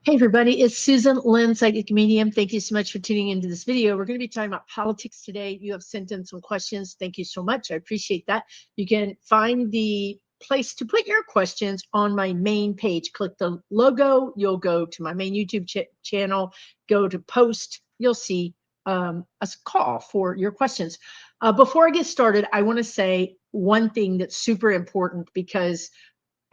Hey everybody, it's Susan Lynn, psychic medium. Thank you so much for tuning into this video. We're going to be talking about politics today. You have sent in some questions. Thank you so much. I appreciate that. You can find the place to put your questions on my main page. Click the logo. You'll go to my main YouTube channel. Go to post. You'll see a call for your questions. Before I get started, I want to say one thing that's super important because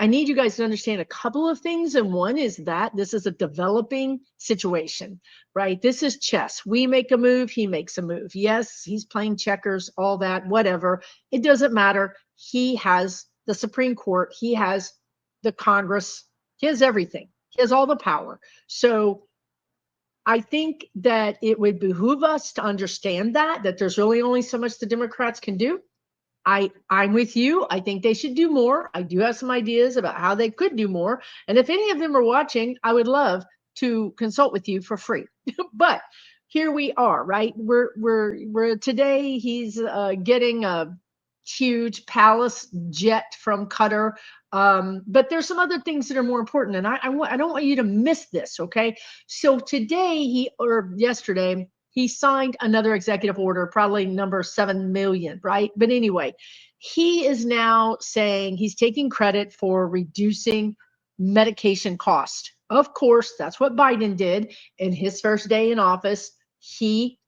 I need you guys to understand a couple of things. And one is that this is a developing situation, right? This is chess. We make a move, he makes a move. Yes, he's playing checkers, all that, whatever. It doesn't matter. He has the Supreme Court, he has the Congress, he has everything. He has all the power. So I think that it would behoove us to understand that there's really only so much the Democrats can do. I'm with you. I think they should do more. I do have some ideas about how they could do more. And if any of them are watching, I would love to consult with you for free. But here we are, right? We're today he's getting a huge palace jet from Qatar. But there's some other things that are more important. And I don't want you to miss this, okay? So today or yesterday, he signed another executive order, probably number 7 million, right? But anyway, he is now saying he's taking credit for reducing medication cost. Of course, that's what Biden did in his first day in office. He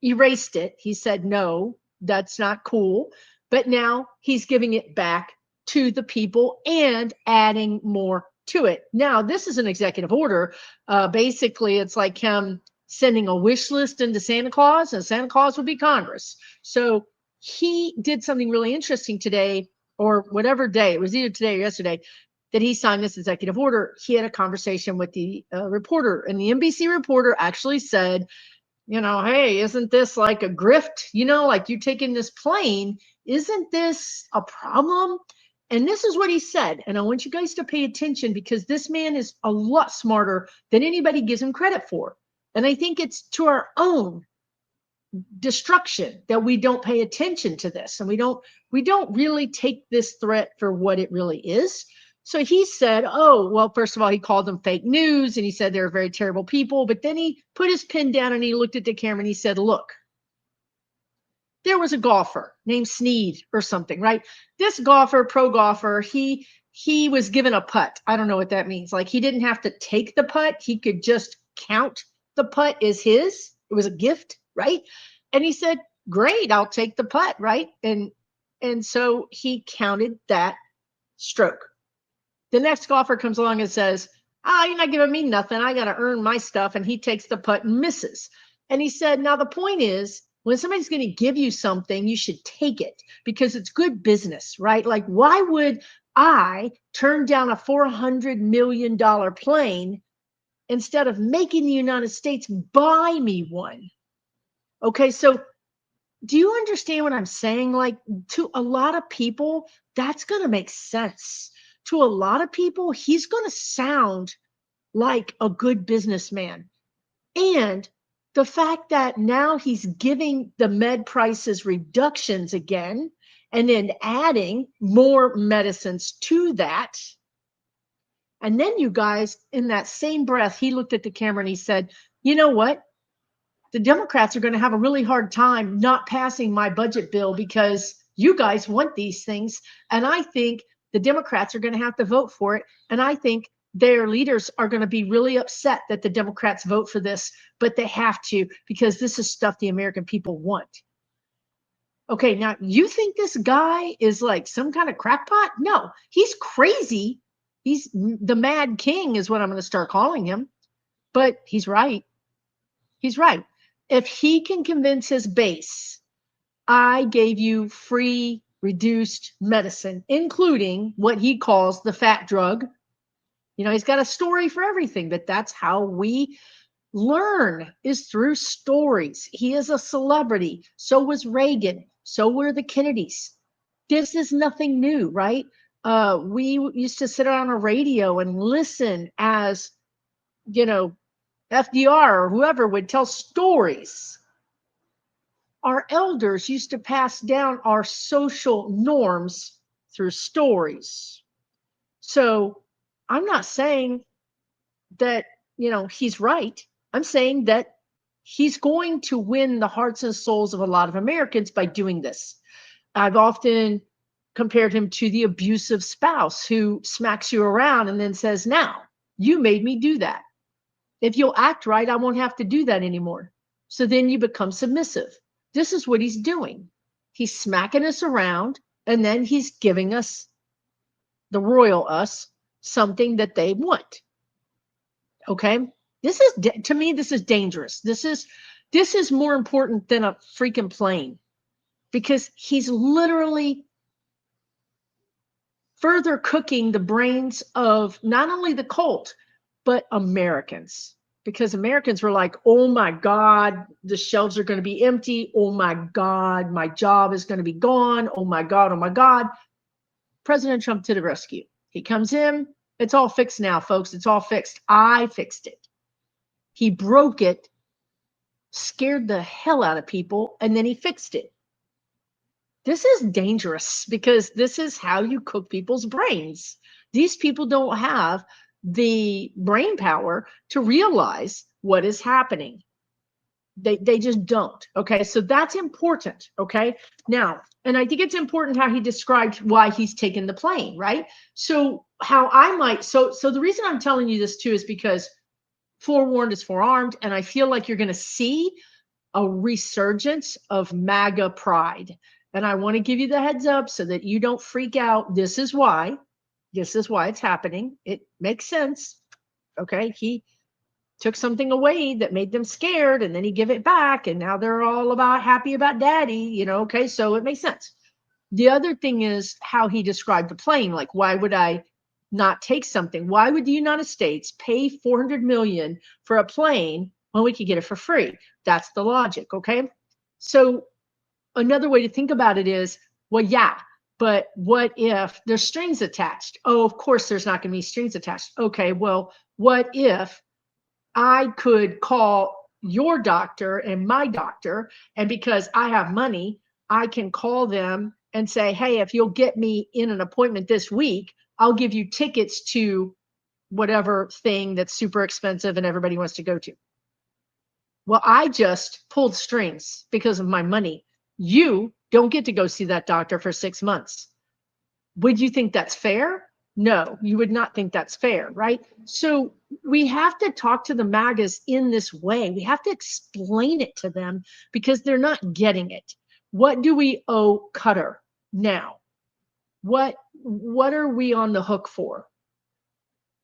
erased it. He said, no, that's not cool. But now he's giving it back to the people and adding more to it. Now, this is an executive order. Basically, it's like him sending a wish list into Santa Claus, and Santa Claus would be Congress. So he did something really interesting today, or whatever day, it was either today or yesterday, that he signed this executive order. He had a conversation with the reporter, and the NBC reporter actually said, hey, isn't this like a grift? Like you taking this plane, isn't this a problem? And this is what he said. And I want you guys to pay attention because this man is a lot smarter than anybody gives him credit for. And I think it's to our own destruction that we don't pay attention to this. And we don't really take this threat for what it really is. So he said, oh, well, first of all, he called them fake news and he said they're very terrible people. But then he put his pen down and he looked at the camera and he said, look, there was a golfer named Sneed or something, right? This golfer, pro golfer, he was given a putt. I don't know what that means. Like he didn't have to take the putt. He could just count the putt as his. It was a gift, right? And he said, great, I'll take the putt, right? And so he counted that stroke. The next golfer comes along and says, you're not giving me nothing. I got to earn my stuff. And he takes the putt and misses. And he said, now the point is, when somebody's going to give you something, you should take it because it's good business, right? Like, why would I turn down a $400 million plane instead of making the United States buy me one? Okay, so do you understand what I'm saying? Like, to a lot of people, that's going to make sense. To a lot of people, he's going to sound like a good businessman. And the fact that now he's giving the med prices reductions again, and then adding more medicines to that. And then you guys, in that same breath, he looked at the camera and he said, you know what? The Democrats are going to have a really hard time not passing my budget bill because you guys want these things. And I think the Democrats are going to have to vote for it. And I think their leaders are going to be really upset that the Democrats vote for this, but they have to because this is stuff the American people want. Okay, now you think this guy is like some kind of crackpot? No, he's crazy. He's the Mad King is what I'm going to start calling him. But he's right. He's right. If he can convince his base, I gave you free reduced medicine, including what he calls the fat drug. He's got a story for everything, but that's how we learn is through stories. He is a celebrity. So was Reagan. So were the Kennedys. This is nothing new, right? We used to sit on a radio and listen as, FDR or whoever would tell stories. Our elders used to pass down our social norms through stories. So I'm not saying that he's right. I'm saying that he's going to win the hearts and souls of a lot of Americans by doing this. I've often compared him to the abusive spouse who smacks you around and then says, now, you made me do that. If you'll act right, I won't have to do that anymore. So then you become submissive. This is what he's doing. He's smacking us around, and then he's giving us, the royal us, something that they want. Okay? To me, this is dangerous. This is more important than a freaking plane, because he's literally further cooking the brains of not only the cult, but Americans. Because Americans were like, oh my God, the shelves are going to be empty. Oh my God, my job is going to be gone. Oh my God, oh my God. President Trump to the rescue. He comes in. It's all fixed now, folks. It's all fixed. I fixed it. He broke it, scared the hell out of people, and then he fixed it. This is dangerous, because this is how you cook people's brains. These people don't have the brain power to realize what is happening. They just don't. Okay, so that's important. Okay, now, and I think it's important how he described why he's taken the plane, right? So so the reason I'm telling you this too is because forewarned is forearmed, and I feel like you're going to see a resurgence of MAGA pride. And I want to give you the heads up so that you don't freak out. This is why it's happening. It makes sense. Okay. He took something away that made them scared, and then he gave it back, and now they're all happy about daddy, okay. So it makes sense. The other thing is how he described the plane. Like, why would I not take something? Why would the United States pay $400 million for a plane when we could get it for free? That's the logic. Okay. So another way to think about it is, well, yeah, but what if there's strings attached? Oh, of course there's not going to be strings attached. Okay, well, what if I could call your doctor and my doctor, and because I have money, I can call them and say, hey, if you'll get me in an appointment this week, I'll give you tickets to whatever thing that's super expensive and everybody wants to go to. Well, I just pulled strings because of my money. You don't get to go see that doctor for 6 months. Would you think that's fair? No, you would not think that's fair, right? So we have to talk to the MAGAs in this way. We have to explain it to them because they're not getting it. What do we owe Qatar now? What are we on the hook for?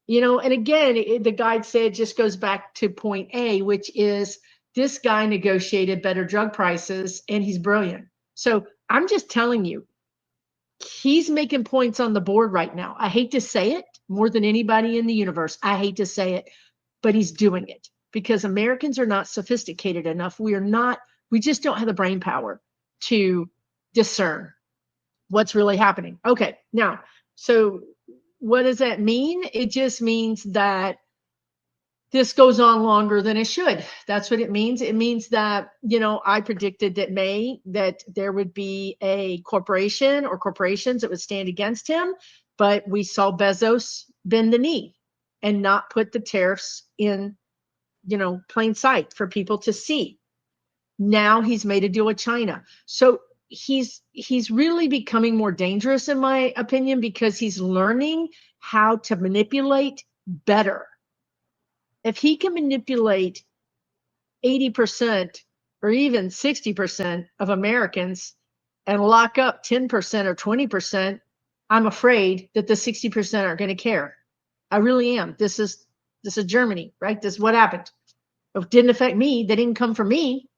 And again, the guide said it just goes back to point A, which is this guy negotiated better drug prices and he's brilliant. So I'm just telling you, he's making points on the board right now. I hate to say it more than anybody in the universe. I hate to say it, but he's doing it because Americans are not sophisticated enough. We just don't have the brain power to discern what's really happening. Okay, now, so what does that mean? It just means that this goes on longer than it should. That's what it means. It means that, I predicted that there would be a corporation or corporations that would stand against him, but we saw Bezos bend the knee and not put the tariffs in, plain sight for people to see. Now he's made a deal with China. So he's really becoming more dangerous, in my opinion, because he's learning how to manipulate better. If he can manipulate 80% or even 60% of Americans and lock up 10% or 20%, I'm afraid that the 60% aren't going to care. I really am. This is Germany, right? This is what happened. It didn't affect me. They didn't come for me.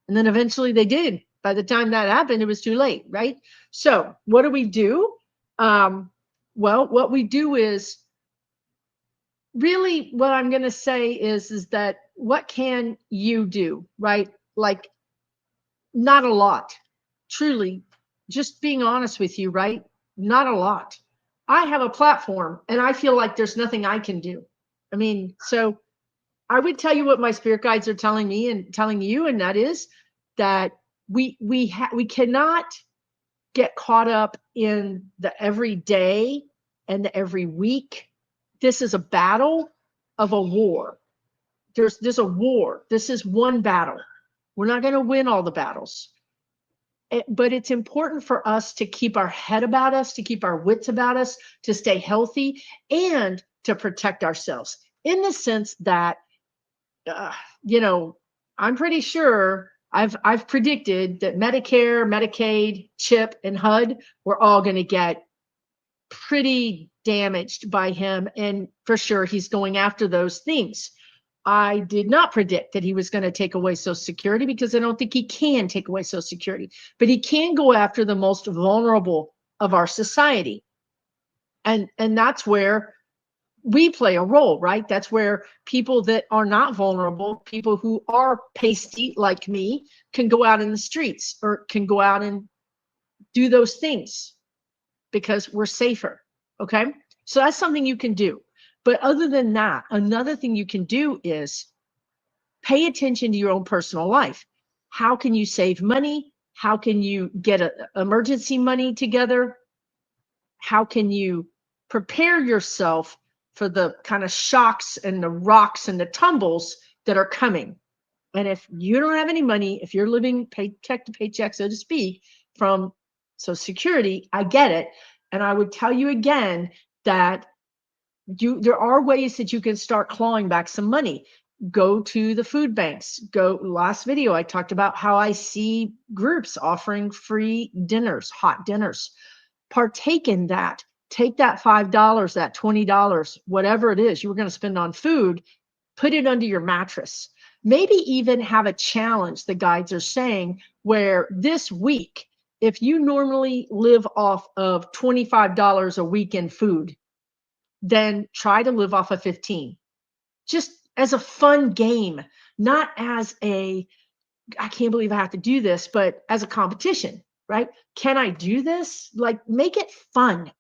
And then eventually they did. By the time that happened, it was too late, right? So what do we do? Well, what we do is, really what I'm going to say is that what can you do, right? Like, not a lot. Truly, just being honest with you, right? Not a lot. I have a platform and I feel like there's nothing I can do. I mean, so I would tell you what my spirit guides are telling me and telling you, and that is that we cannot get caught up in the everyday and the every week. This is a battle of a war. There's a war. This is one battle. We're not going to win all the battles. But it's important for us to keep our head about us, to keep our wits about us, to stay healthy, and to protect ourselves, in the sense that, you know, I'm pretty sure I've predicted that Medicare, Medicaid, CHIP, and HUD, we're all going to get pretty damaged by him. And for sure, he's going after those things. I did not predict that he was going to take away Social Security, because I don't think he can take away Social Security, but he can go after the most vulnerable of our society. And that's where we play a role, right? That's where people that are not vulnerable, people who are pasty like me, can go out in the streets or can go out and do those things because we're safer. Okay. So that's something you can do. But other than that, another thing you can do is pay attention to your own personal life. How can you save money? How can you get emergency money together? How can you prepare yourself for the kind of shocks and the rocks and the tumbles that are coming? And if you don't have any money, if you're living paycheck to paycheck, so to speak, from Social Security, I get it. And I would tell you again that there are ways that you can start clawing back some money. Go to the food banks. Last video, I talked about how I see groups offering free dinners, hot dinners. Partake in that. Take that $5, that $20, whatever it is you were going to spend on food, put it under your mattress. Maybe even have a challenge, the guides are saying, where this week, if you normally live off of $25 a week in food, then try to live off of 15, just as a fun game, not as I can't believe I have to do this, but as a competition, right? Can I do this? Like, make it fun,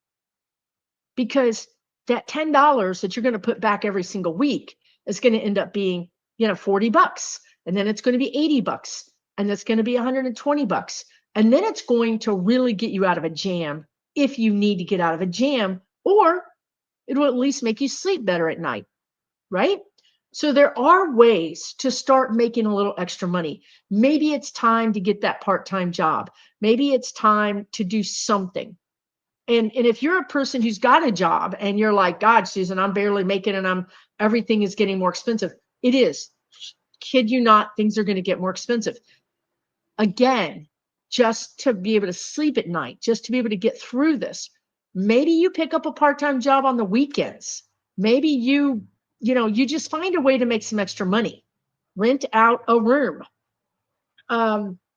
because that $10 that you're going to put back every single week is going to end up being, $40, and then it's going to be $80, and that's going to be $120, and then it's going to really get you out of a jam if you need to get out of a jam, or it will at least make you sleep better at night, right? So there are ways to start making a little extra money. Maybe it's time to get that part-time job. Maybe it's time to do something. And if you're a person who's got a job and you're like, God, Susan, I'm barely making it, and everything is getting more expensive. It is. Kid you not, things are going to get more expensive. Again, just to be able to sleep at night, just to be able to get through this, maybe you pick up a part-time job on the weekends. Maybe you just find a way to make some extra money. Rent out a room.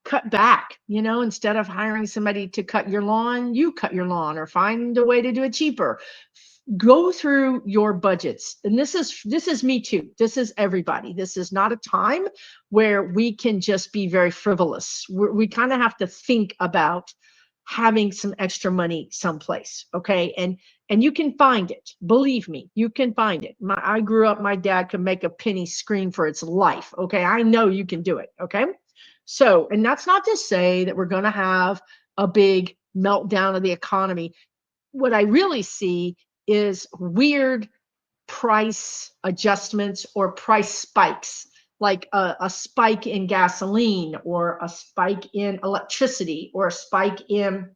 Cut back, instead of hiring somebody to cut your lawn, you cut your lawn, or find a way to do it cheaper. Go through your budgets. And this is me too. This is everybody. This is not a time where we can just be very frivolous. We kind of have to think about having some extra money someplace. Okay. And you can find it. Believe me, you can find it. I grew up, my dad could make a penny scream for its life. Okay. I know you can do it. Okay. So, and that's not to say that we're going to have a big meltdown of the economy. What I really see is weird price adjustments or price spikes, like a spike in gasoline, or a spike in electricity, or a spike in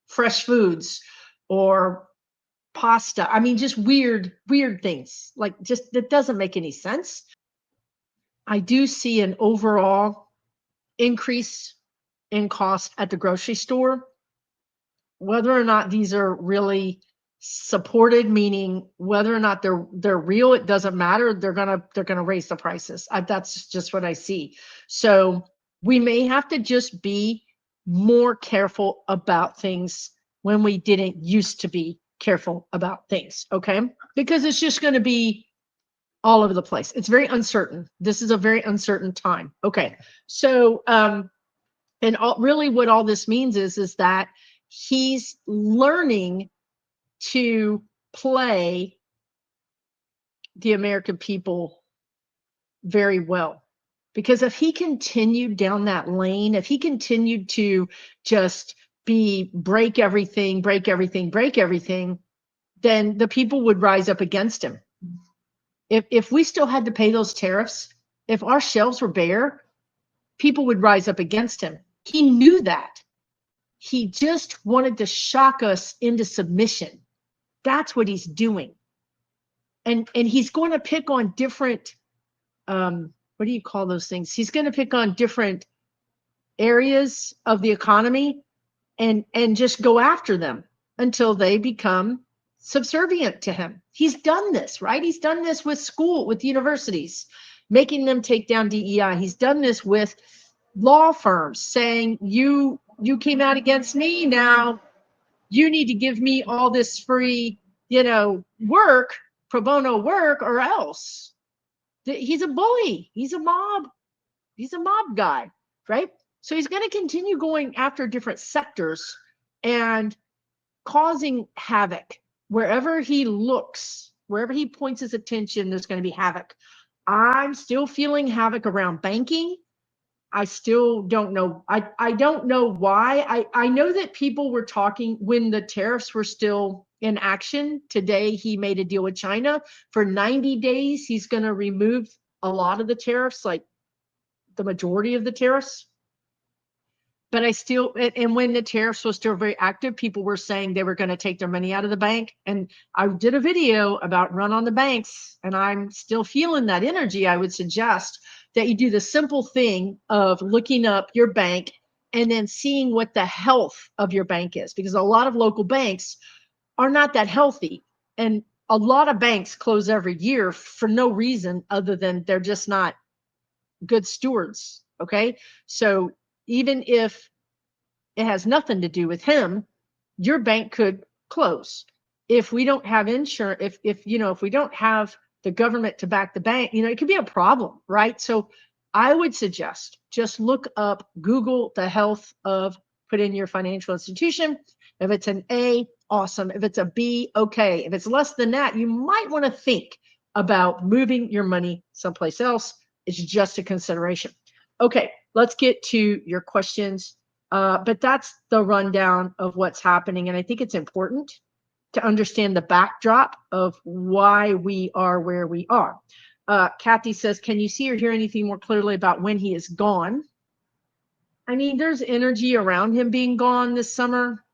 fresh foods, or pasta. I mean, just weird things, like, just that doesn't make any sense. I do see an overall increase in cost at the grocery store. Whether or not these are really supported, meaning whether or not they're real, it doesn't matter. They're gonna raise the prices. That's just what I see. So we may have to just be more careful about things when we didn't used to be careful about things. Okay, because it's just going to be all over the place. It's very uncertain. This is a very uncertain time. Okay, so really what all this means is that he's learning to play the American people very well. Because if he continued down that lane, if he continued to just break everything, then the people would rise up against him. If we still had to pay those tariffs, if our shelves were bare, people would rise up against him. He knew that. He just wanted to shock us into submission. That's what he's doing. And he's going to pick on different, what do you call those things? He's going to pick on different areas of the economy and just go after them until they become subservient to him. He's done this, right? He's done this with universities, making them take down DEI. He's done this with law firms saying, you came out against me, now you need to give me all this free, work, pro bono work, or else. He's a bully. He's a mob guy, right? So he's going to continue going after different sectors and causing havoc wherever he looks, wherever he points his attention. There's going to be havoc. I'm still feeling havoc around banking. I still don't know. I don't know why. I know that people were talking when the tariffs were still in action. Today, he made a deal with China for 90 days. He's going to remove a lot of the tariffs, like the majority of the tariffs. But I still, and when the tariffs was still very active, people were saying they were going to take their money out of the bank. And I did a video about run on the banks, and I'm still feeling that energy. I would suggest that you do the simple thing of looking up your bank and then seeing what the health of your bank is, because a lot of local banks are not that healthy. And a lot of banks close every year for no reason other than they're just not good stewards. Okay. So even if it has nothing to do with him, your bank could close. If we don't have insurance, if we don't have the government to back the bank, it could be a problem, right? So I would suggest just look up, Google the health of, put in your financial institution. If it's an A, awesome. If it's a B, okay. If it's less than that, you might want to think about moving your money someplace else. It's just a consideration. Okay, let's get to your questions. But that's the rundown of what's happening. And I think it's important to understand the backdrop of why we are where we are. Kathy says, can you see or hear anything more clearly about when he is gone? I mean, there's energy around him being gone this summer,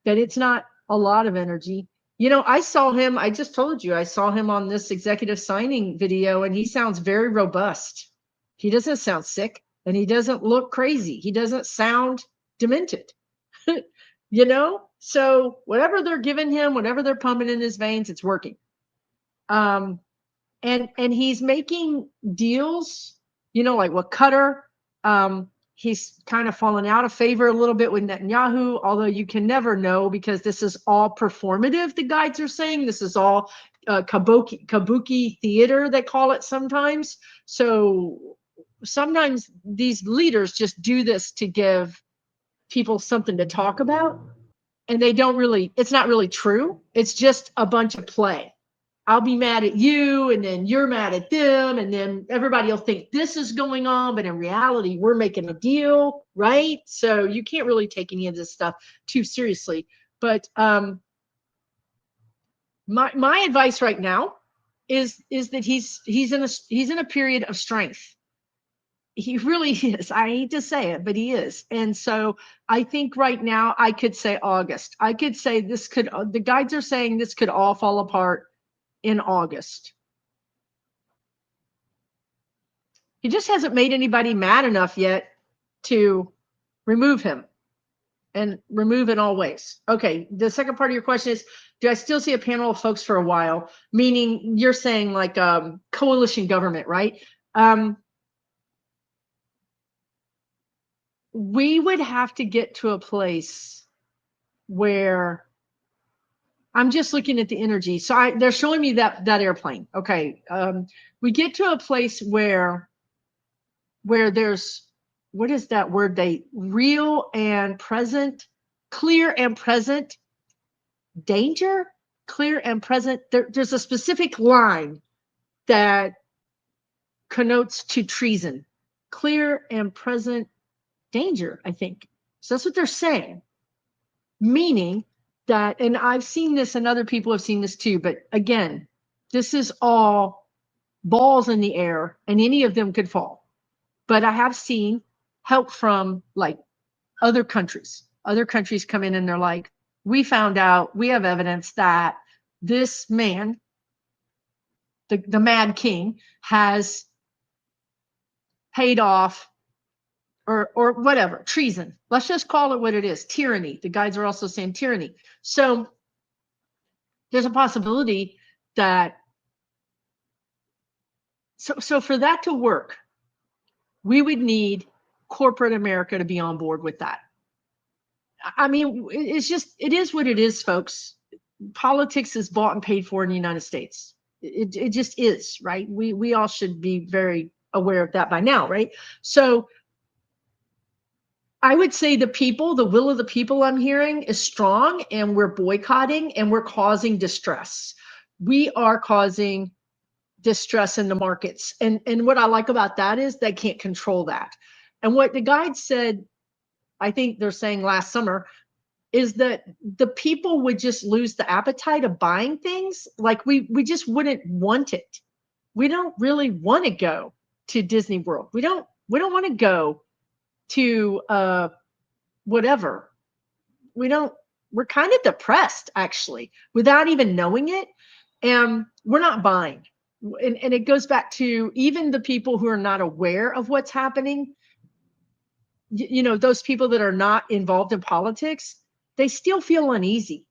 but it's not a lot of energy. I saw him, I just told you, I saw him on this executive signing video, and he sounds very robust. He doesn't sound sick, and he doesn't look crazy. He doesn't sound demented. So whatever they're giving him, whatever they're pumping in his veins, it's working. And he's making deals, like with Qatar. He's kind of fallen out of favor a little bit with Netanyahu, although you can never know because this is all performative, the guides are saying. This is all kabuki theater, they call it sometimes. So sometimes these leaders just do this to give people something to talk about, and it's not really true. It's just a bunch of play. I'll be mad at you, and then you're mad at them, and then everybody will think this is going on, but in reality, we're making a deal, right? So you can't really take any of this stuff too seriously. But my advice right now is that he's in a period of strength. He really is. I hate to say it, but he is. And so I think right now I could say August. I could say the guides are saying this could all fall apart in August. He just hasn't made anybody mad enough yet to remove him, and remove in all ways. Okay, the second part of your question is, do I still see a panel of folks for a while? Meaning you're saying like coalition government, right? We would have to get to a place where I'm just looking at the energy. So they're showing me that airplane. Okay. We get to a place where there's, what is that word? Real and present, clear and present danger, clear and present. There's a specific line that connotes to treason, clear and present danger, I think. So that's what they're saying. Meaning that, and I've seen this and other people have seen this too, but again, This is all balls in the air, and any of them could fall. But I have seen help from like other countries. Other countries come in and they're like, we found out, we have evidence that this man, the Mad King, has paid off or whatever, treason. Let's just call it what it is, tyranny. The guys are also saying tyranny. So there's a possibility that, so for that to work, we would need corporate America to be on board with that. I mean, it's just, it is what it is, folks. Politics is bought and paid for in the United States. It just is, right? We all should be very aware of that by now, right? So I would say the will of the people I'm hearing is strong, and we're boycotting and we're causing distress. We are causing distress in the markets. And what I like about that is they can't control that. And what the guide said, I think they're saying last summer, is that the people would just lose the appetite of buying things. Like we just wouldn't want it. We don't really want to go to Disney World. We don't want to go to whatever. We're kind of depressed actually without even knowing it. And we're not buying. And it goes back to even the people who are not aware of what's happening. You know, those people that are not involved in politics, they still feel uneasy.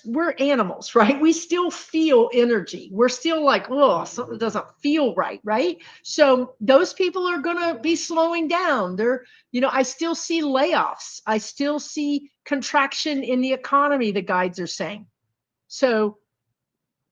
We're animals, right? We still feel energy. We're still like, oh, something doesn't feel right, right? So those people are going to be slowing down. I still see layoffs. I still see contraction in the economy, the guides are saying. So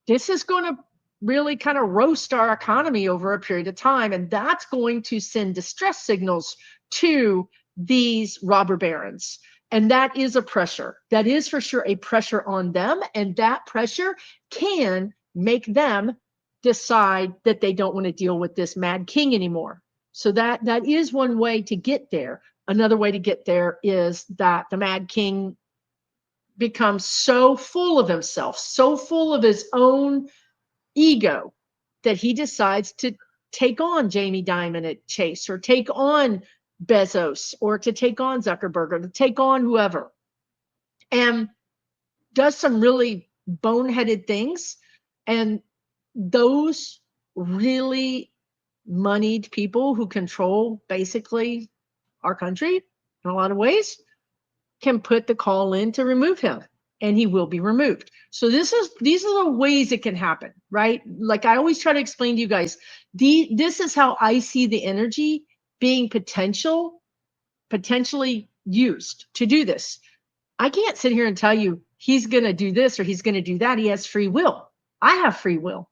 this is going to really kind of roast our economy over a period of time. And that's going to send distress signals to these robber barons. And that is a pressure. That is for sure a pressure on them. And that pressure can make them decide that they don't want to deal with this Mad King anymore. So that is one way to get there. Another way to get there is that the Mad King becomes so full of himself, so full of his own ego, that he decides to take on Jamie Dimon at Chase, or take on Bezos, or to take on Zuckerberg, or to take on whoever, and does some really boneheaded things. And those really moneyed people who control basically our country in a lot of ways can put the call in to remove him, and he will be removed. So these are the ways it can happen, right? Like I always try to explain to you guys, this is how I see the energy being potentially used to do this. I can't sit here and tell you he's going to do this or he's going to do that. He has free will. I have free will.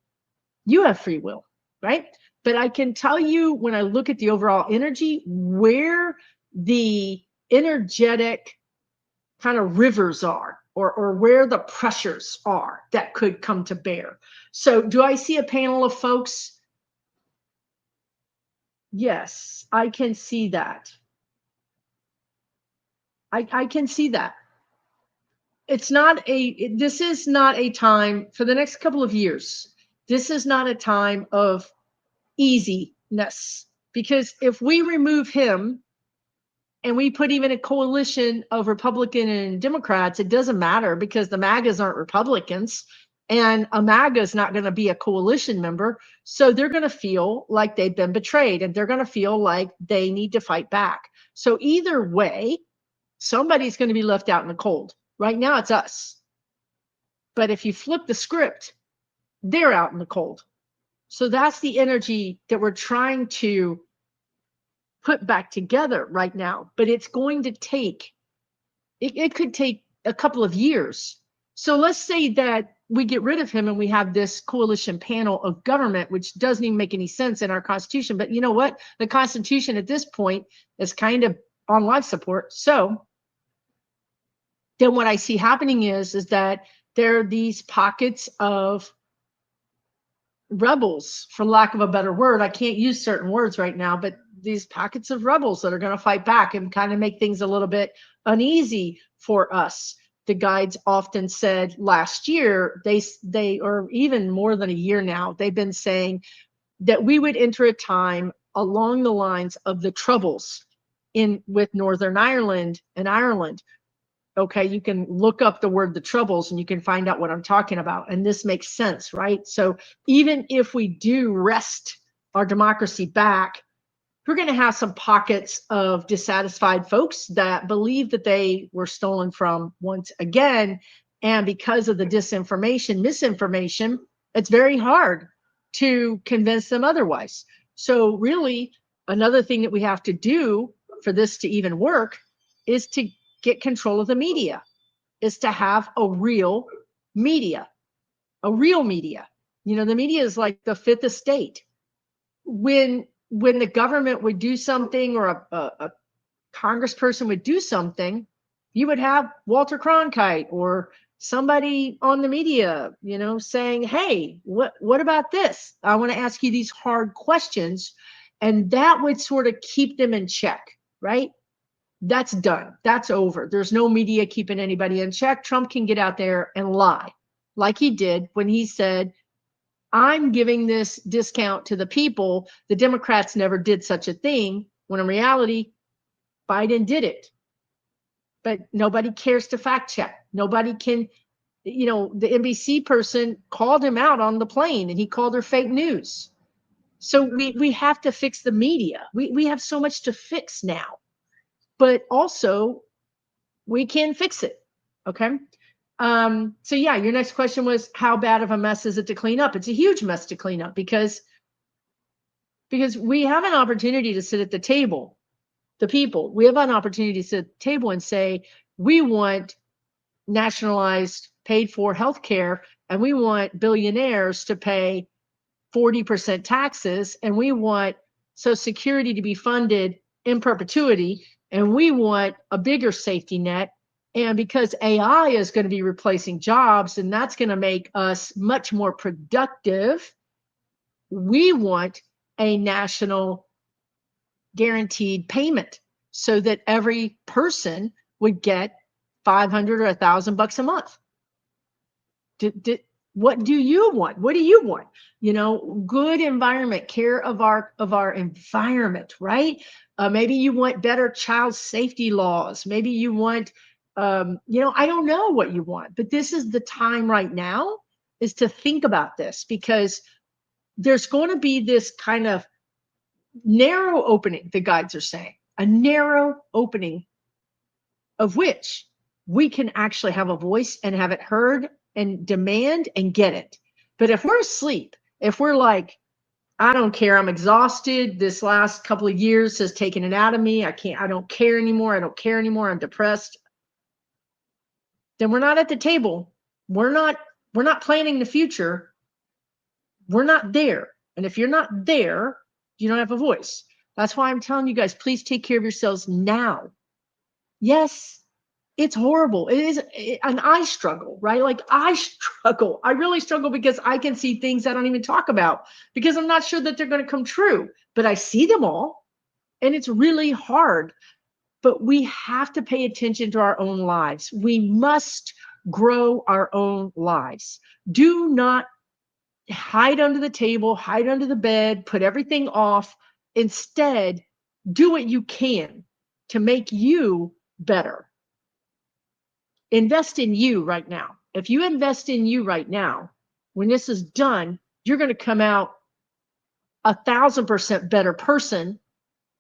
You have free will, right? But I can tell you, when I look at the overall energy, where the energetic kind of rivers are, or where the pressures are that could come to bear. So do I see a panel of folks? Yes, I can see that. I can see that. This is not a time for the next couple of years. This is not a time of easiness, because if we remove him and we put him in a coalition of Republican and Democrats, it doesn't matter, because the MAGAs aren't Republicans, and a MAGA is not going to be a coalition member. So they're going to feel like they've been betrayed, and they're going to feel like they need to fight back. So either way, somebody's going to be left out in the cold. Right now, it's us. But if you flip the script, they're out in the cold. So that's the energy that we're trying to put back together right now. But it's going to take, it could take a couple of years. So let's say that we get rid of him and we have this coalition panel of government, which doesn't even make any sense in our Constitution. But you know what? The Constitution at this point is kind of on life support. So then what I see happening is that there are these pockets of rebels, for lack of a better word. I can't use certain words right now, but these pockets of rebels that are going to fight back and kind of make things a little bit uneasy for us. the guides often said last year, they or even more than a year now, they've been saying that we would enter a time along the lines of the Troubles with Northern Ireland and Ireland. Okay, you can look up the word the Troubles and you can find out what I'm talking about. And this makes sense, right? So even if we do wrest our democracy back, we're going to have some pockets of dissatisfied folks that believe that they were stolen from once again. And because of the disinformation, misinformation, it's very hard to convince them otherwise. So really, another thing that we have to do for this to even work is to get control of the media, is to have a real media, a real media. You know, the media is like the fifth estate. When the government would do something, or a congressperson would do something, you would have Walter Cronkite or somebody on the media, you know, saying, hey, what about this? I want to ask you these hard questions. And that would sort of keep them in check, right? That's done. That's over. There's no media keeping anybody in check. Trump can get out there and lie like he did when he said, I'm giving this discount to the people. The Democrats never did such a thing, when in reality, Biden did it. But nobody cares to fact check. Nobody can, you know, the NBC person called him out on the plane and he called her fake news. So we have to fix the media. We have so much to fix now, but also we can fix it. Okay. So yeah, your next question was, how bad of a mess is it to clean up? It's a huge mess to clean up, because we have an opportunity to sit at the table. The people, we have an opportunity to sit at the table and say, we want nationalized, paid for healthcare, and we want billionaires to pay 40% taxes, and we want Social Security to be funded in perpetuity, and we want a bigger safety net. And because AI is going to be replacing jobs, and that's going to make us much more productive, we want a national guaranteed payment so that every person would get 500 or $1,000 a month. What do you want? What do you want? You know, good environment, care of our environment, right? Maybe you want better child safety laws. Maybe you want, you know, I don't know what you want, but this is the time right now is to think about this, because there's going to be this kind of narrow opening, the guides are saying, a narrow opening of which we can actually have a voice and have it heard and demand and get it. But if we're asleep, if we're like, I don't care, I'm exhausted, this last couple of years has taken it out of me, I don't care anymore, I'm depressed, then we're not at the table. We're not planning the future. We're not there. And if you're not there, you don't have a voice. That's why I'm telling you guys, please take care of yourselves now. Yes, it's horrible. It is, and I struggle, right? Like I struggle. I really struggle because I can see things I don't even talk about because I'm not sure that they're going to come true, but I see them all and it's really hard. But we have to pay attention to our own lives. We must grow our own lives. Do not hide under the table, hide under the bed, put everything off. Instead, do what you can to make you better. Invest in you right now. If you invest in you right now, when this is done, you're going to come out 1,000% better person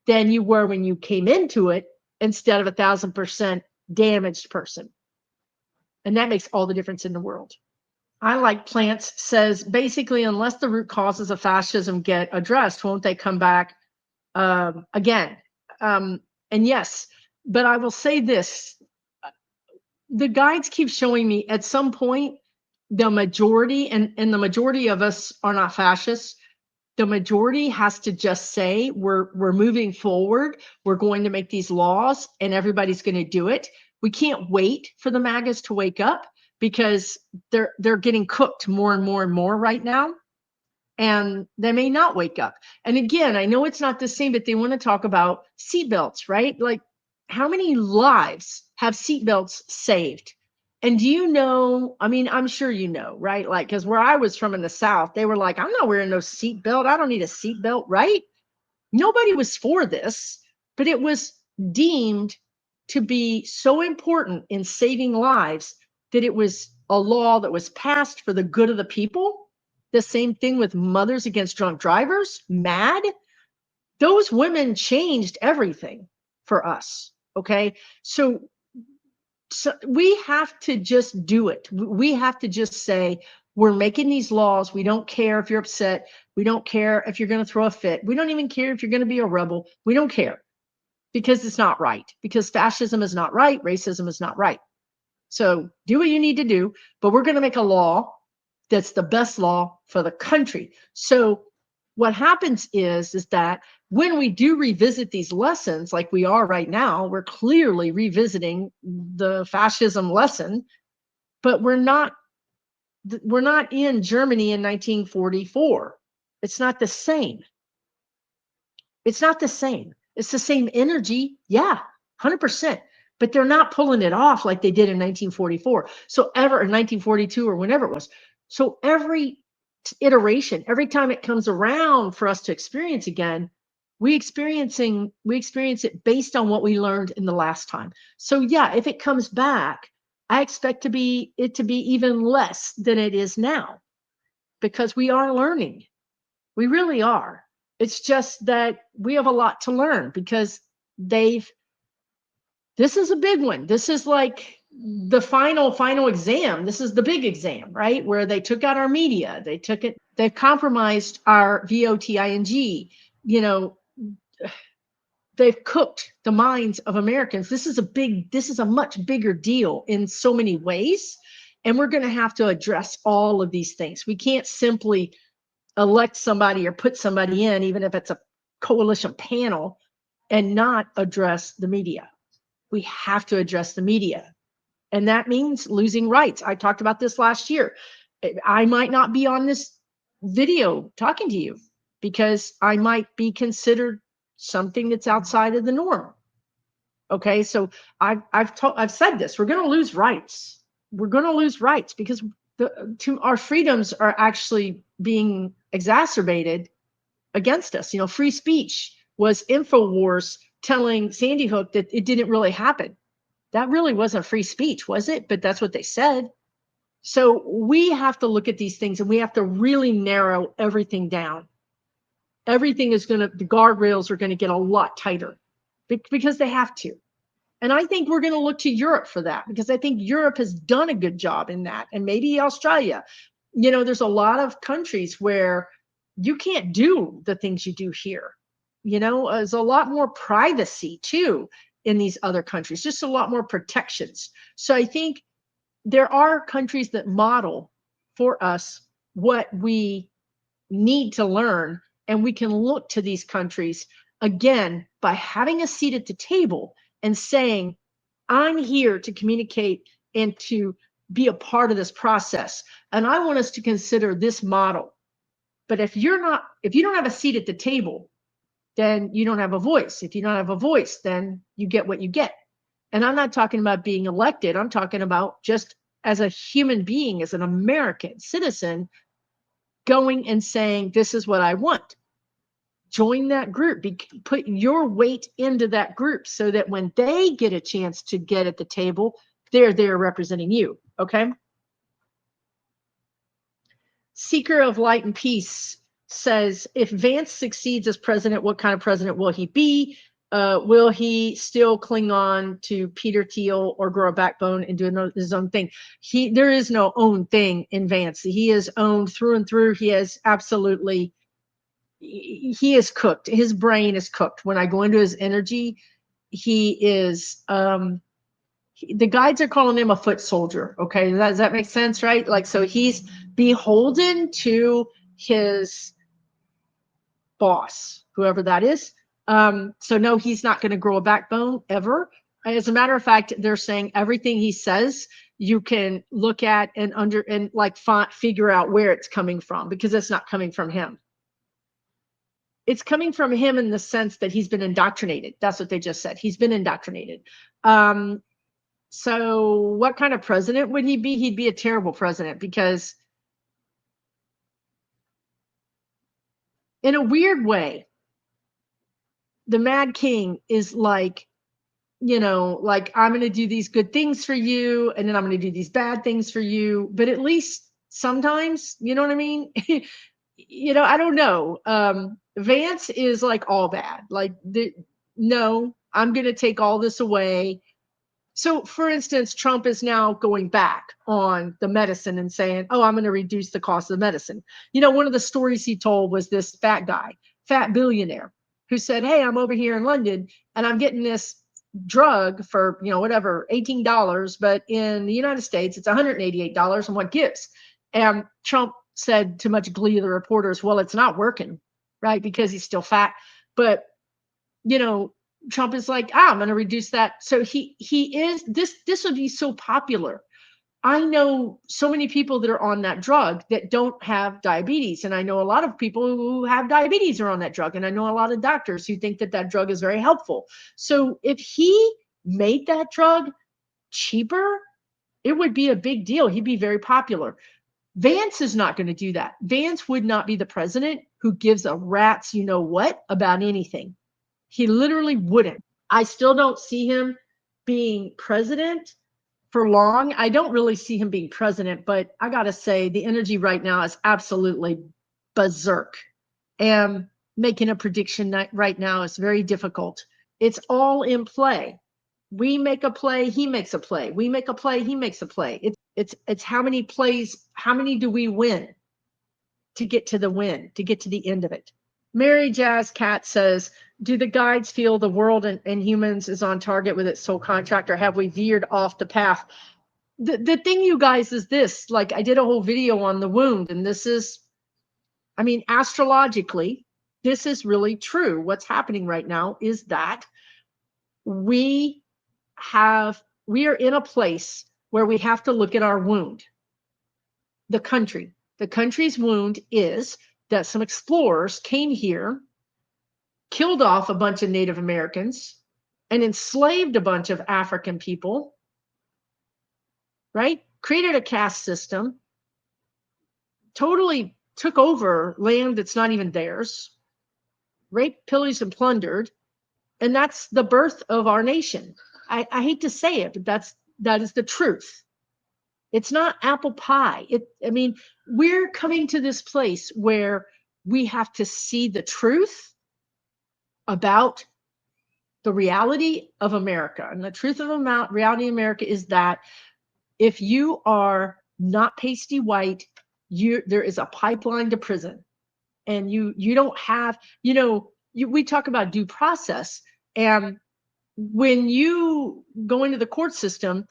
than you were when you came into it, instead of 1,000% damaged person. And that makes all the difference in the world. I Like Plants says, basically, unless the root causes of fascism get addressed, won't they come back again? And yes, but I will say this. The guides keep showing me at some point, the majority, and the majority of us are not fascists, the majority has to just say, we're moving forward, we're going to make these laws, and everybody's going to do it. We can't wait for the MAGAs to wake up, because they're getting cooked more and more and more right now, and they may not wake up. And again, I know it's not the same, but they want to talk about seatbelts, right? Like, how many lives have seatbelts saved? And do you know, I mean, I'm sure you know, right? Like, because where I was from in the South, they were like, I'm not wearing no seatbelt. I don't need a seatbelt, right? Nobody was for this, but it was deemed to be so important in saving lives that it was a law that was passed for the good of the people. The same thing with Mothers Against Drunk Drivers, MAD. Those women changed everything for us. Okay. So we have to just do it. We have to just say, we're making these laws. We don't care if you're upset. We don't care if you're going to throw a fit. We don't even care if you're going to be a rebel. We don't care, because it's not right. Because fascism is not right. Racism is not right. So do what you need to do, but we're going to make a law that's the best law for the country. So what happens is that when we do revisit these lessons, like we are right now, we're clearly revisiting the fascism lesson, but we're not in Germany in 1944. It's not the same. It's not the same. It's the same energy. Yeah, 100%. But they're not pulling it off like they did in 1944. So in 1942 or whenever it was. So every iteration, every time it comes around for us to experience again, we experience it based on what we learned in the last time. So yeah, if it comes back, I expect it to be even less than it is now, because we are learning. We really are. It's just that we have a lot to learn, because this is a big one. This is like the final exam. This is the big exam, right? Where they took out our media. They've compromised our voting. You know, they've cooked the minds of Americans. This is a much bigger deal in so many ways. And we're going to have to address all of these things. We can't simply elect somebody or put somebody in, even if it's a coalition panel, and not address the media. We have to address the media. And that means losing rights. I talked about this last year. I might not be on this video talking to you because I might be considered something that's outside of the norm. Okay, so I've said this. We're going to lose rights. We're going to lose rights because our freedoms are actually being exacerbated against us. Free speech was InfoWars telling Sandy Hook that it didn't really happen. That really wasn't free speech, was it? But that's what they said. So we have to look at these things, and we have to really narrow everything down. The guardrails are going to get a lot tighter because they have to. And I think we're going to look to Europe for that, because I think Europe has done a good job in that, and maybe Australia. There's a lot of countries where you can't do the things you do here. There's a lot more privacy too in these other countries, just a lot more protections. So I think there are countries that model for us what we need to learn, and we can look to these countries again by having a seat at the table and saying, I'm here to communicate and to be a part of this process, and I want us to consider this model. But if you don't have a seat at the table, then you don't have a voice. If you don't have a voice, then you get what you get. And I'm not talking about being elected. I'm talking about just as a human being, as an American citizen, going and saying, this is what I want. Join that group. Put your weight into that group so that when they get a chance to get at the table, they're there representing you. Okay. Seeker of Light and Peace says, if Vance succeeds as president, what kind of president will he be? Will he still cling on to Peter Thiel or grow a backbone and do his own thing? There is no own thing in Vance. He is owned through and through. He is cooked. His brain is cooked. When I go into his energy, he is, the guides are calling him a foot soldier. Okay. Does that make sense? Right? Like, so he's beholden to his boss, whoever that is. So no, he's not going to grow a backbone ever. As a matter of fact, they're saying everything he says, you can look at and figure out where it's coming from, because it's not coming from him. It's coming from him in the sense that he's been indoctrinated. That's what they just said. He's been indoctrinated. So what kind of president would he be? He'd be a terrible president, because in a weird way, the Mad King is like, like, I'm going to do these good things for you, and then I'm going to do these bad things for you. But at least sometimes, you know what I mean? I don't know. Vance is like all bad. Like, no, I'm going to take all this away. So, for instance, Trump is now going back on the medicine and saying, oh, I'm going to reduce the cost of the medicine. One of the stories he told was this fat billionaire, who said, hey, I'm over here in London and I'm getting this drug for, whatever, $18, but in the United States, it's $188, and what gives? And Trump said, to much glee of the reporters, well, it's not working, right? Because he's still fat. But, Trump is like, I'm going to reduce that. So he is this would be so popular. I know so many people that are on that drug that don't have diabetes. And I know a lot of people who have diabetes are on that drug. And I know a lot of doctors who think that that drug is very helpful. So if he made that drug cheaper, it would be a big deal. He'd be very popular. Vance is not going to do that. Vance would not be the president who gives a rat's what about anything. He literally wouldn't. I still don't see him being president for long. I don't really see him being president, but I got to say the energy right now is absolutely berserk. And making a prediction right now is very difficult. It's all in play. We make a play, he makes a play. We make a play, he makes a play. It's how many plays, how many do we win to get to the win, to get to the end of it? Mary Jazz Cat says, do the guides feel the world and humans is on target with its sole contract, or have we veered off the path? The thing, you guys, is this, like, I did a whole video on the wound, and this is, astrologically, this is really true. What's happening right now is that we are in a place where we have to look at our wound. The country's wound is that some explorers came here, killed off a bunch of Native Americans, and enslaved a bunch of African people, right? Created a caste system, totally took over land that's not even theirs, raped, pillaged, and plundered. And that's the birth of our nation. I hate to say it, but that is the truth. It's not apple pie. We're coming to this place where we have to see the truth about the reality of America. And the truth of reality of America is that if you are not pasty white, there is a pipeline to prison. And you don't have, we talk about due process. And when you go into the court system,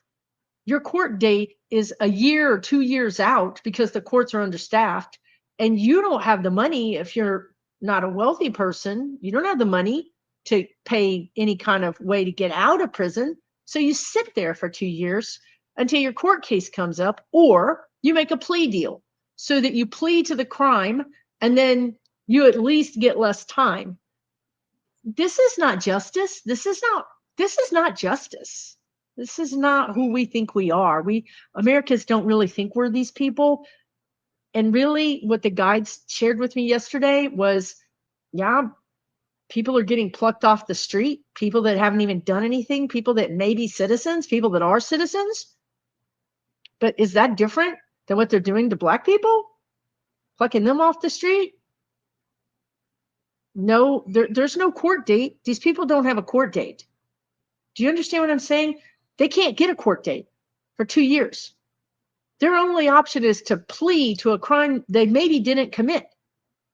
your court date is a year or 2 years out because the courts are understaffed, and you don't have the money. If you're not a wealthy person, you don't have the money to pay any kind of way to get out of prison. So you sit there for 2 years until your court case comes up, or you make a plea deal so that you plead to the crime and then you at least get less time. This is not justice. This is not justice. This is not who we think we are. Americans don't really think we're these people. And really, what the guides shared with me yesterday was, yeah, people are getting plucked off the street, people that haven't even done anything, people that may be citizens, people that are citizens. But is that different than what they're doing to Black people? Plucking them off the street? No, there's no court date. These people don't have a court date. Do you understand what I'm saying? They can't get a court date for 2 years. Their only option is to plea to a crime they maybe didn't commit,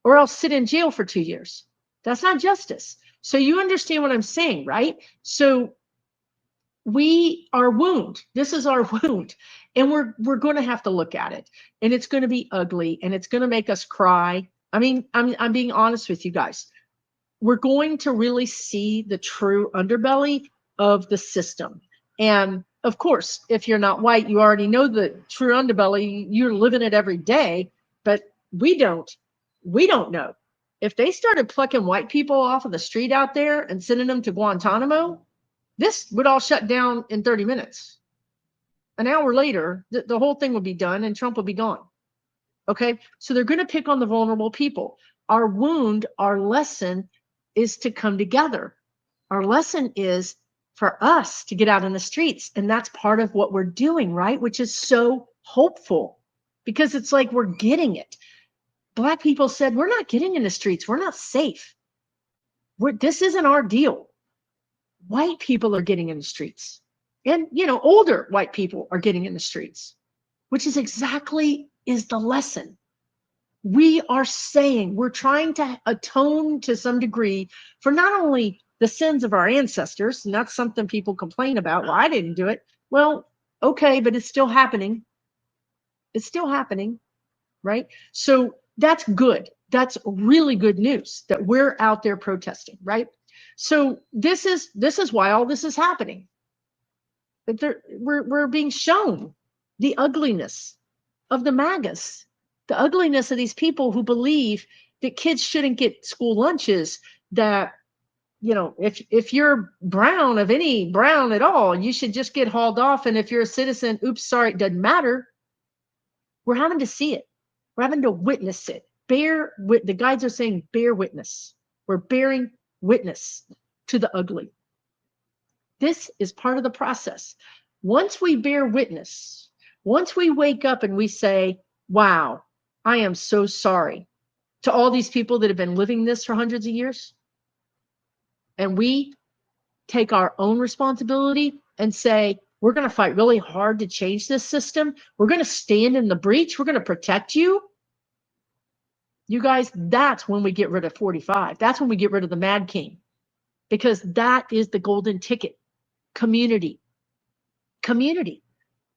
or else sit in jail for 2 years. That's not justice. So you understand what I'm saying, right? So our wound, this is our wound, and we're going to have to look at it, and it's going to be ugly, and it's going to make us cry. I'm being honest with you guys. We're going to really see the true underbelly of the system. And of course, if you're not white, you already know the true underbelly. You're living it every day, but we don't know. If they started plucking white people off of the street out there and sending them to Guantanamo, this would all shut down in 30 minutes. an hour later, the whole thing would be done and Trump would be gone. Okay. So they're going to pick on the vulnerable people. Our wound, our lesson is to come together. Our lesson is for us to get out in the streets. And that's part of what we're doing, right? Which is so hopeful because it's like we're getting it. Black people said, we're not getting in the streets. We're not safe. This isn't our deal. White people are getting in the streets. And, older white people are getting in the streets, which is exactly is the lesson. We are saying we're trying to atone to some degree for not only the sins of our ancestors, and that's something people complain about. Well, I didn't do it. Well, okay, but it's still happening. It's still happening, right? So that's good. That's really good news that we're out there protesting, right? So this is why all this is happening. We're being shown the ugliness of the MAGAs, the ugliness of these people who believe that kids shouldn't get school lunches, that, if you're brown, of any brown at all, you should just get hauled off. And if you're a citizen, oops, sorry, it doesn't matter. We're having to see it. We're having to witness it. The guides are saying, bear witness. We're bearing witness to the ugly. This is part of the process. Once we bear witness, once we wake up and we say, wow, I am so sorry to all these people that have been living this for hundreds of years, and we take our own responsibility and say, we're going to fight really hard to change this system. We're going to stand in the breach. We're going to protect you. You guys, that's when we get rid of 45. That's when we get rid of the Mad King, because that is the golden ticket. Community.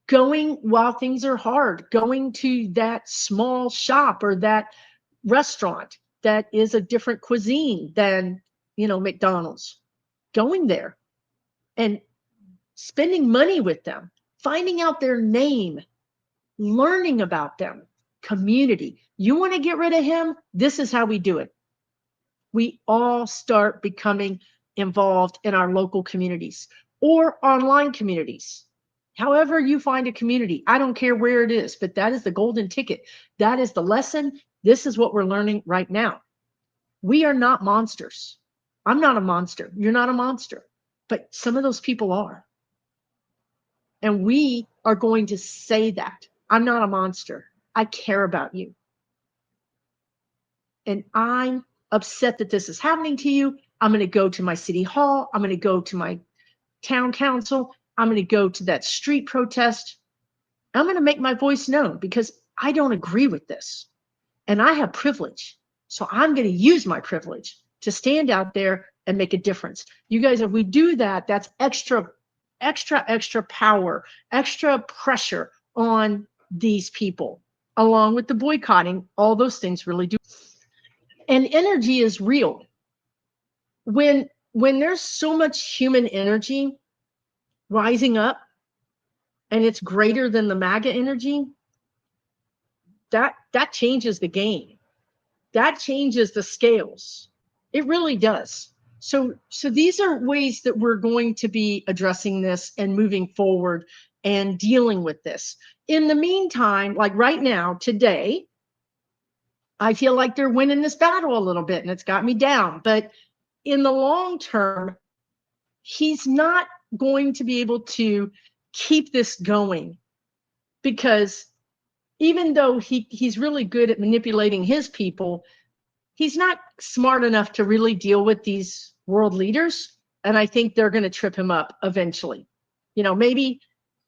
Going while things are hard, going to that small shop or that restaurant that is a different cuisine than, McDonald's, going there and spending money with them, finding out their name, learning about them. Community. You want to get rid of him? This is how we do it. We all start becoming involved in our local communities or online communities. However you find a community, I don't care where it is, but that is the golden ticket. That is the lesson. This is what we're learning right now. We are not monsters. I'm not a monster. You're not a monster, but some of those people are. And we are going to say that. I'm not a monster. I care about you. And I'm upset that this is happening to you. I'm going to go to my city hall. I'm going to go to my town council. I'm going to go to that street protest. I'm going to make my voice known because I don't agree with this. And I have privilege. So I'm going to use my privilege to stand out there and make a difference. You guys, if we do that, that's extra power, extra pressure on these people, along with the boycotting. All those things really do. And energy is real. When there's so much human energy rising up and it's greater than the MAGA energy, that changes the game. That changes the scales. It really does. So these are ways that we're going to be addressing this and moving forward and dealing with this. In the meantime, like right now, today, I feel like they're winning this battle a little bit and it's got me down. But in the long term, he's not going to be able to keep this going, because even though he's really good at manipulating his people, he's not smart enough to really deal with these world leaders. And I think they're going to trip him up eventually. Maybe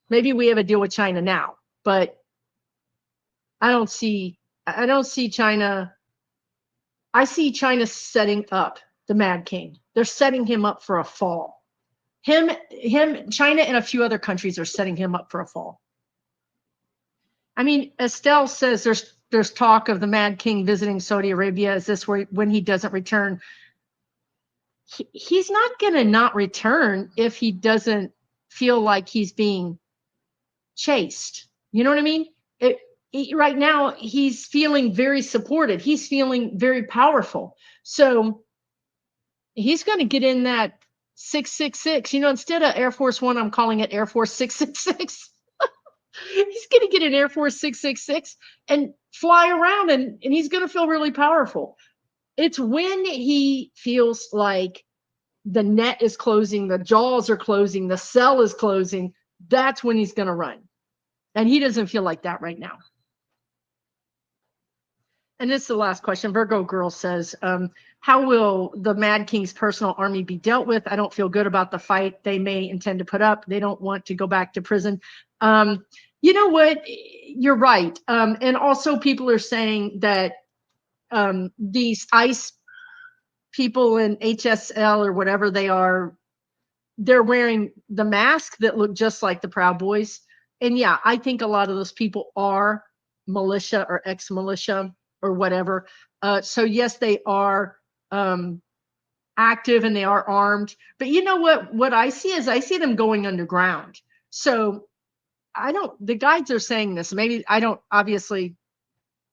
we have a deal with China now, but I don't see China. I see China setting up the Mad King. They're setting him up for a fall. China and a few other countries are setting him up for a fall. I mean, Estelle says there's talk of the Mad King visiting Saudi Arabia. Is this when he doesn't return? He's not going to not return if he doesn't feel like he's being chased. You know what I mean? Right now, he's feeling very supported. He's feeling very powerful. So he's going to get in that 666. Instead of Air Force One, I'm calling it Air Force 666. He's going to get an Air Force 666 and fly around, and he's going to feel really powerful. It's when he feels like the net is closing, the jaws are closing, the cell is closing. That's when he's going to run. And he doesn't feel like that right now. And this is the last question. Virgo Girl says, how will the Mad King's personal army be dealt with? I don't feel good about the fight they may intend to put up. They don't want to go back to prison. You know what? You're right. And also people are saying that these ICE people in HSL or whatever they are, they're wearing the mask that look just like the Proud Boys. And yeah, I think a lot of those people are militia or ex-militia or whatever. So yes, they are active and they are armed. But you know what I see is I see them going underground. So the guides are saying this. Maybe I don't, obviously,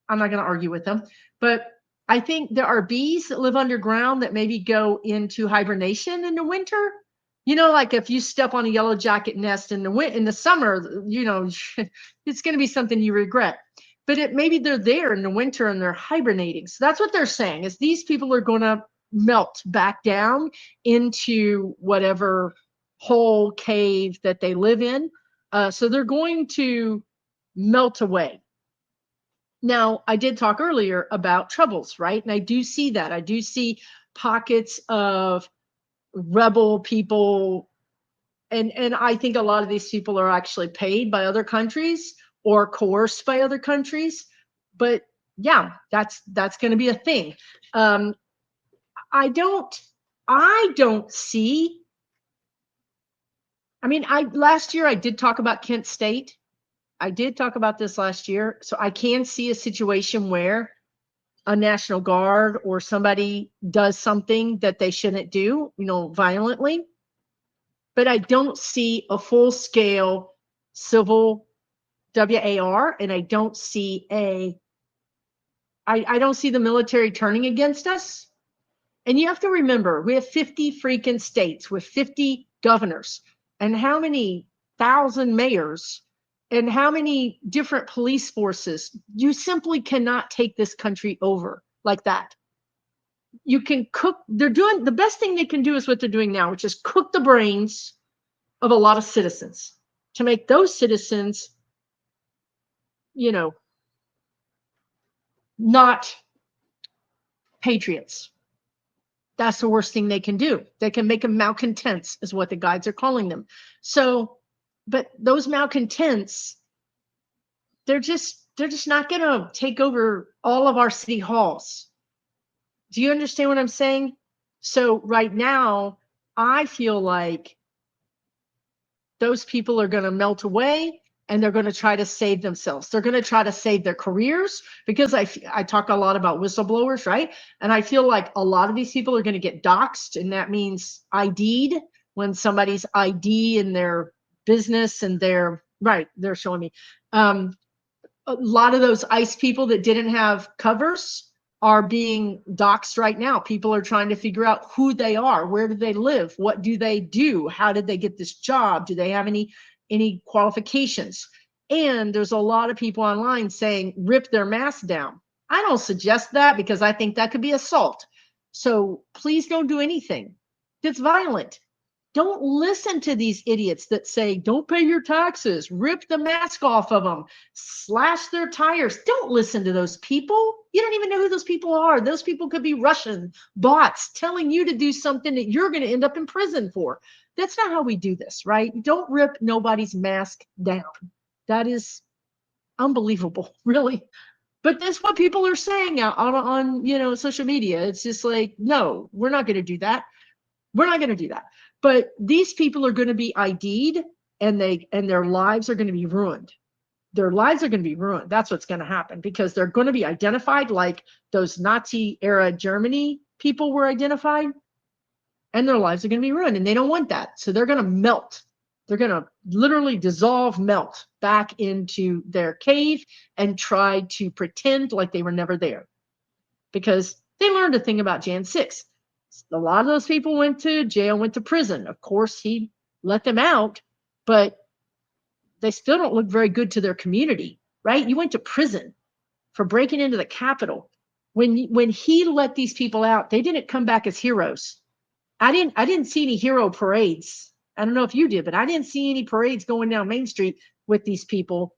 I'm not going to argue with them. But I think there are bees that live underground that maybe go into hibernation in the winter. You know, like if you step on a yellow jacket nest in the summer, you know, it's going to be something you regret. But maybe they're there in the winter and they're hibernating. So that's what they're saying is these people are going to melt back down into whatever hole cave that they live in. So they're going to melt away. Now, I did talk earlier about troubles, right? And I do see that. I do see pockets of rebel people. And I think a lot of these people are actually paid by other countries or coerced by other countries. But yeah, that's going to be a thing. I don't see. I mean, last year I did talk about Kent State. I did talk about this last year. So I can see a situation where a National Guard or somebody does something that they shouldn't do, you know, violently. But I don't see a full-scale civil WAR, and I don't see I don't see the military turning against us. And you have to remember, we have 50 freaking states with 50 governors, and how many thousand mayors, and how many different police forces. You simply cannot take this country over like that. You can cook, they're doing, the best thing they can do is what they're doing now, which is cook the brains of a lot of citizens to make those citizens, you know, not patriots. That's the worst thing they can do. They can make them malcontents, is what the guides are calling them. So, but those malcontents, they're just not going to take over all of our city halls. Do you understand what I'm saying? So right now, I feel like those people are going to melt away and they're going to try to save themselves. They're going to try to save their careers, because I talk a lot about whistleblowers, right? And I feel like a lot of these people are going to get doxxed, and that means ID'd, when somebody's ID in their business and they're showing me. A lot of those ICE people that didn't have covers are being doxxed right now. People are trying to figure out who they are, where do they live, what do they do, how did they get this job, do they have any qualifications? And there's a lot of people online saying rip their mask down. I don't suggest that, because I think that could be assault. So please don't do anything that's violent. Don't listen to these idiots that say, don't pay your taxes, rip the mask off of them, slash their tires. Don't listen to those people. You don't even know who those people are. Those people could be Russian bots telling you to do something that you're going to end up in prison for. That's not how we do this, right? Don't rip nobody's mask down. That is unbelievable, really. But that's what people are saying out on social media. It's just like, no, we're not going to do that. We're not going to do that. But these people are going to be ID'd, and their lives are going to be ruined. Their lives are going to be ruined. That's what's going to happen, because they're going to be identified like those Nazi era Germany people were identified, and their lives are going to be ruined, and they don't want that. So they're going to melt. They're going to literally dissolve, melt back into their cave and try to pretend like they were never there, because they learned a thing about Jan 6. A lot of those people went to jail, went to prison. Of course, he let them out, but they still don't look very good to their community, right? You went to prison for breaking into the Capitol. When he let these people out, they didn't come back as heroes. I didn't see any hero parades. I don't know if you did, but I didn't see any parades going down Main Street with these people.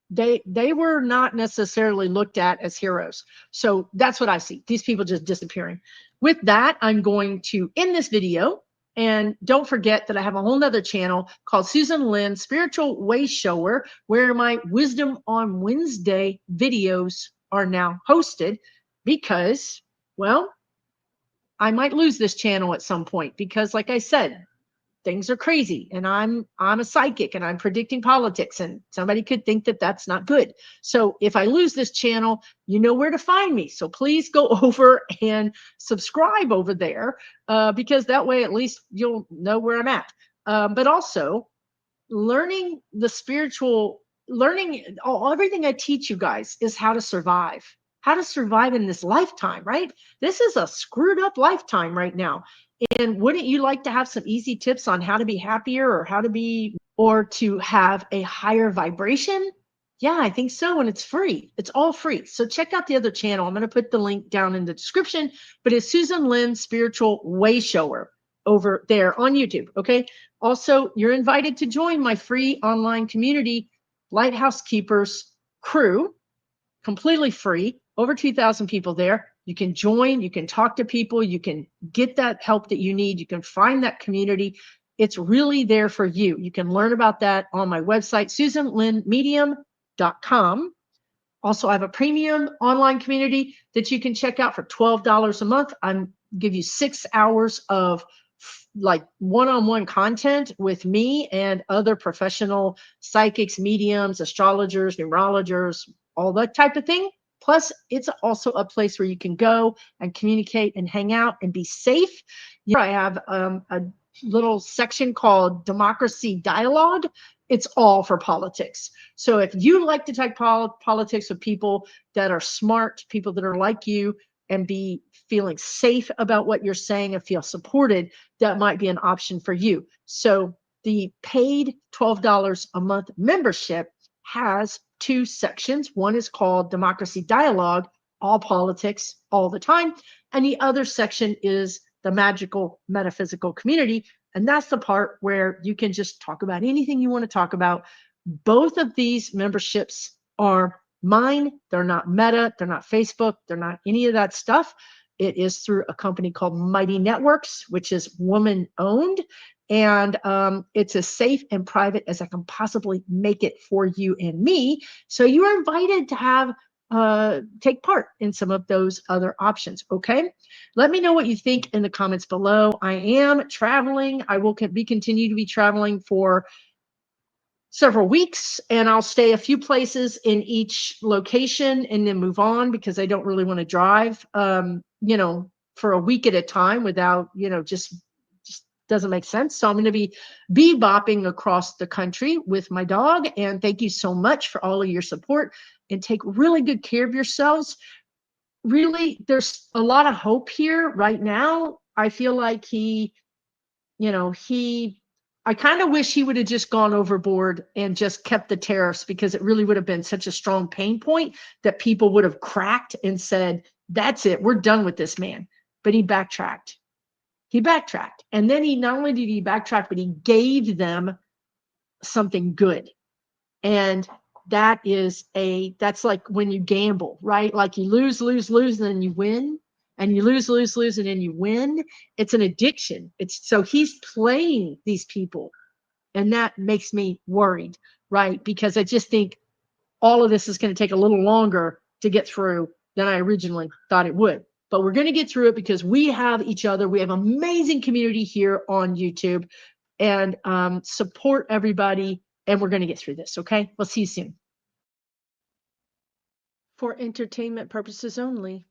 They were not necessarily looked at as heroes. So that's what I see. These people just disappearing. With that, I'm going to end this video. And don't forget that I have a whole nother channel called Susan Lynn Spiritual Way Shower, where my Wisdom on Wednesday videos are now hosted because, well, I might lose this channel at some point because, like I said, things are crazy, and I'm a psychic, and I'm predicting politics, and somebody could think that that's not good. So if I lose this channel, you know where to find me. So please go over and subscribe over there, because that way at least you'll know where I'm at. But also learning the spiritual, everything I teach you guys is how to survive in this lifetime, right? This is a screwed up lifetime right now. And wouldn't you like to have some easy tips on how to be happier, or how to be, or to have a higher vibration? Yeah, I think so. And it's free. It's all free. So check out the other channel. I'm going to put the link down in the description, but it's Susan Lynn Spiritual Way Shower over there on YouTube. Okay. Also, you're invited to join my free online community, Lighthouse Keepers Crew, completely free, over 2,000 people there. You can join, you can talk to people, you can get that help that you need, you can find that community. It's really there for you. You can learn about that on my website, susanlynnmedium.com. Also, I have a premium online community that you can check out for $12 a month. I'm give you 6 hours of like one-on-one content with me and other professional psychics, mediums, astrologers, numerologers, all that type of thing. Plus, it's also a place where you can go and communicate and hang out and be safe. Here I have a little section called Democracy Dialogue. It's all for politics. So if you like to talk politics with people that are smart, people that are like you, and be feeling safe about what you're saying and feel supported, that might be an option for you. So the paid $12 a month membership has 2 sections. One is called Democracy Dialogue, all politics all the time. And the other section is the magical metaphysical community. And that's the part where you can just talk about anything you want to talk about. Both of these memberships are mine. They're not Meta. They're not Facebook. They're not any of that stuff. It is through a company called Mighty Networks, which is woman owned. And it's as safe and private as I can possibly make it for you and me. So you are invited to have take part in some of those other options. Okay. Let me know what you think in the comments below. I am traveling. I will continue to be traveling for several weeks, and I'll stay a few places in each location and then move on, because I don't really want to drive, for a week at a time without, just doesn't make sense. So I'm going to be bebopping across the country with my dog. And thank you so much for all of your support, and take really good care of yourselves. Really, there's a lot of hope here right now. I feel like I kind of wish he would have just gone overboard and just kept the tariffs, because it really would have been such a strong pain point that people would have cracked and said, that's it, we're done with this man. But he backtracked. And then he not only did he backtrack, but he gave them something good. And that's like when you gamble, right? Like you lose, and then you win, and you lose, and then you win. It's an addiction. So he's playing these people, and that makes me worried, right? Because I just think all of this is going to take a little longer to get through than I originally thought it would. But we're going to get through it because we have each other. We have amazing community here on YouTube, and support everybody. And we're going to get through this. Okay. We'll see you soon. For entertainment purposes only,